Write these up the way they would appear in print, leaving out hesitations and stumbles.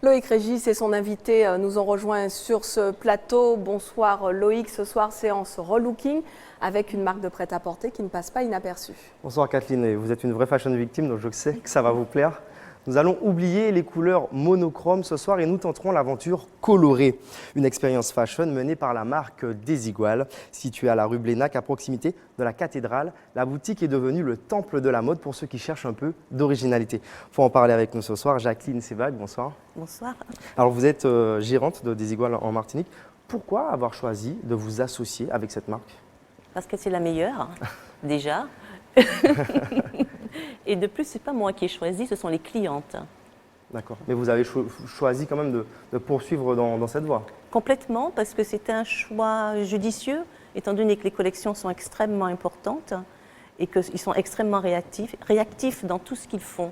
Loïc Régis et son invité nous ont rejoints sur ce plateau. Bonsoir Loïc, ce soir séance relooking avec une marque de prêt-à-porter qui ne passe pas inaperçue. Bonsoir Kathleen, vous êtes une vraie fashion victime donc je sais que ça va vous plaire. Nous allons oublier les couleurs monochromes ce soir et nous tenterons l'aventure colorée. Une expérience fashion menée par la marque Desigual. Située à la rue Blénac, à proximité de la cathédrale, la boutique est devenue le temple de la mode pour ceux qui cherchent un peu d'originalité. Pour en parler avec nous ce soir, Jacqueline Sévag, bonsoir. Bonsoir. Alors vous êtes gérante de Desigual en Martinique. Pourquoi avoir choisi de vous associer avec cette marque? Parce que c'est la meilleure, déjà. Et de plus, ce n'est pas moi qui ai choisi, ce sont les clientes. D'accord. Mais vous avez choisi quand même de poursuivre dans cette voie? Complètement, parce que c'était un choix judicieux, étant donné que les collections sont extrêmement importantes et qu'ils sont extrêmement réactifs dans tout ce qu'ils font.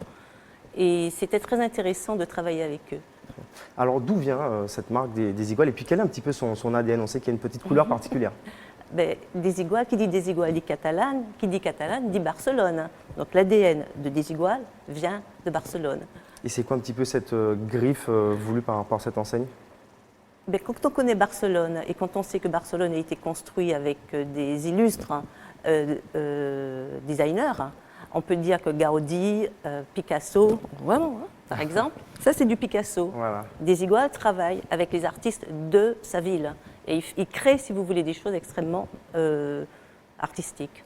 Et c'était très intéressant de travailler avec eux. Alors d'où vient cette marque Desigual et puis quel est un petit peu son ADN? On sait qu'il y a une petite couleur particulière. Desigual, qui dit Desigual dit catalane, qui dit catalane dit Barcelone. Donc l'ADN de Desigual vient de Barcelone. Et c'est quoi un petit peu cette griffe voulue par cette enseigne? Quand on connaît Barcelone et quand on sait que Barcelone a été construit avec des illustres designers, on peut dire que Gaudi, Picasso, vraiment, par exemple, ça c'est du Picasso. Voilà. Desigual travaille avec les artistes de sa ville et il crée, si vous voulez, des choses extrêmement artistiques.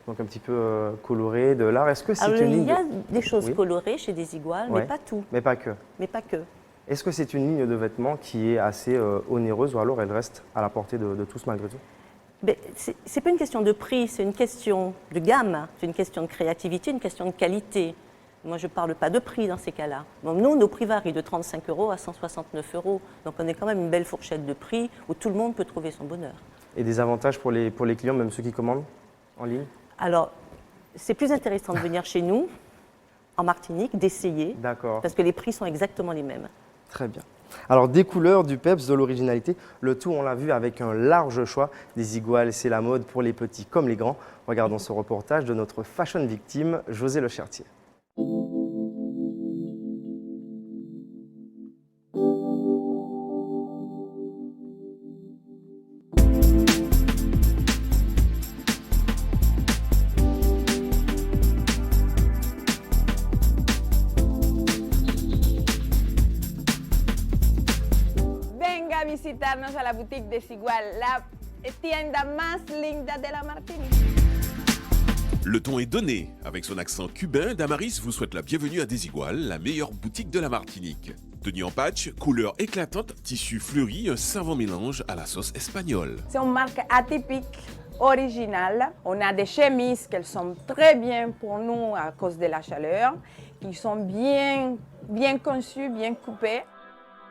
Donc un petit peu coloré, de l'art. Est-ce que c'est une ligne? Il y a des choses colorées chez Desigual, mais pas tout. Mais pas que. Mais pas que. Est-ce que c'est une ligne de vêtements qui est assez onéreuse ou alors elle reste à la portée de tous malgré tout? Ce n'est pas une question de prix, c'est une question de gamme, c'est une question de créativité, une question de qualité. Moi, je ne parle pas de prix dans ces cas-là. Bon, nous, nos prix varient de 35 € à 169 €. Donc, on est quand même une belle fourchette de prix où tout le monde peut trouver son bonheur. Et des avantages pour les clients, même ceux qui commandent en ligne? Alors, c'est plus intéressant de venir chez nous, en Martinique, d'essayer. D'accord. Parce que les prix sont exactement les mêmes. Très bien. Alors, des couleurs, du peps, de l'originalité, le tout, on l'a vu, avec un large choix. Desigual, c'est la mode pour les petits comme les grands. Regardons ce reportage de notre fashion victime, José Le Chertier. Visitarnos a la boutique Desigual, la tienda más linda de la Martinique. Le ton est donné. Avec son accent cubain, Damaris vous souhaite la bienvenue à Desigual, la meilleure boutique de la Martinique. Tenue en patch, couleur éclatante, tissu fleuri, un savant mélange à la sauce espagnole. C'est une marque atypique, originale. On a des chemises qui sont très bien pour nous à cause de la chaleur, qui sont bien conçues, bien coupées.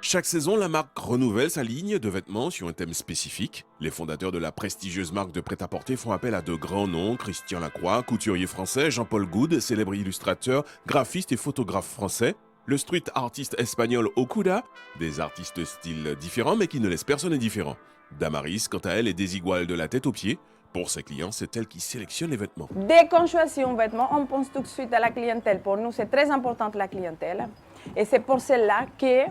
Chaque saison, la marque renouvelle sa ligne de vêtements sur un thème spécifique. Les fondateurs de la prestigieuse marque de prêt-à-porter font appel à de grands noms, Christian Lacroix, couturier français, Jean-Paul Goude, célèbre illustrateur, graphiste et photographe français, le street artiste espagnol Okuda, des artistes styles différents mais qui ne laissent personne indifférent. Damaris, quant à elle, est Desigual de la tête aux pieds. Pour ses clients, c'est elle qui sélectionne les vêtements. Dès qu'on choisit un vêtement, on pense tout de suite à la clientèle. Pour nous, c'est très important la clientèle. Et c'est pour cela que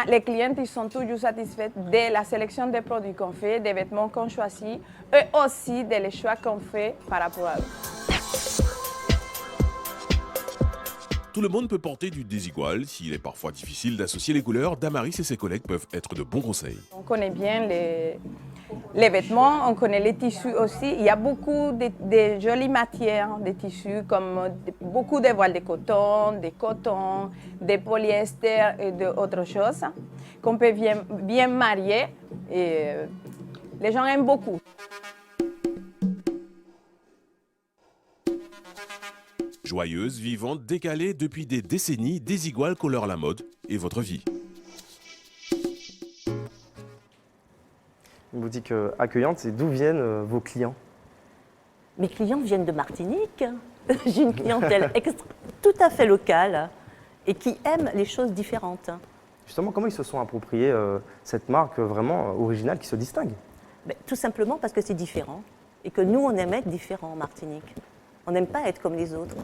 les clients ils sont toujours satisfaits de la sélection des produits qu'on fait, des vêtements qu'on choisit et aussi des choix qu'on fait par rapport à eux. Tout le monde peut porter du Desigual. S'il est parfois difficile d'associer les couleurs, Damaris et ses collègues peuvent être de bons conseils. On connaît bien les vêtements, on connaît les tissus aussi. Il y a beaucoup de jolies matières, des tissus comme beaucoup de voiles de coton, des polyester et d'autres choses qu'on peut bien marier et les gens aiment beaucoup. Joyeuse, vivante, décalée, depuis des décennies, Desigual colore la mode et votre vie. Une boutique accueillante, et d'où viennent vos clients? Mes clients viennent de Martinique. J'ai une clientèle tout à fait locale et qui aime les choses différentes. Justement, comment ils se sont appropriés cette marque vraiment originale qui se distingue? Tout simplement parce que c'est différent et que nous, on aime être différents en Martinique. On n'aime pas être comme les autres.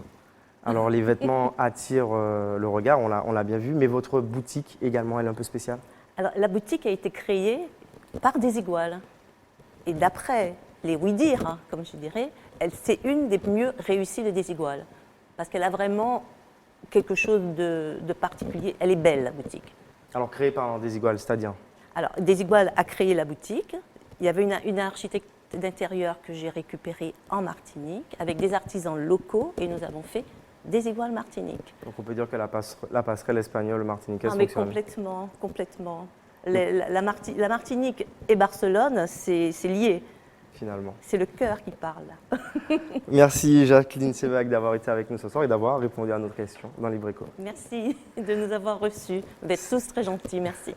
Alors les vêtements attirent le regard, on l'a bien vu, mais votre boutique également, elle est un peu spéciale. Alors, la boutique a été créée par Desigual. Et d'après les oui-dire, hein, comme je dirais, c'est une des mieux réussies de Desigual. Parce qu'elle a vraiment quelque chose de particulier. Elle est belle, la boutique. Alors créée par Desigual, c'est-à-dire? Alors, Desigual a créé la boutique. Il y avait une architecte d'intérieur que j'ai récupérée en Martinique, avec des artisans locaux, et nous avons fait Desigual Martinique. Donc on peut dire que la passerelle espagnole martiniquaise Ah, mais fonctionne. complètement, complètement. La Martinique et Barcelone, c'est lié. Finalement. C'est le cœur qui parle. Merci Jacqueline Sévac d'avoir été avec nous ce soir et d'avoir répondu à notre question dans Libreco. Merci de nous avoir reçus. Vous êtes tous très gentils, merci.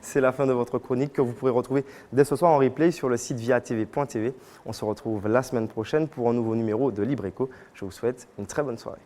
C'est la fin de votre chronique que vous pourrez retrouver dès ce soir en replay sur le site viatv.tv. On se retrouve la semaine prochaine pour un nouveau numéro de Libreco. Je vous souhaite une très bonne soirée.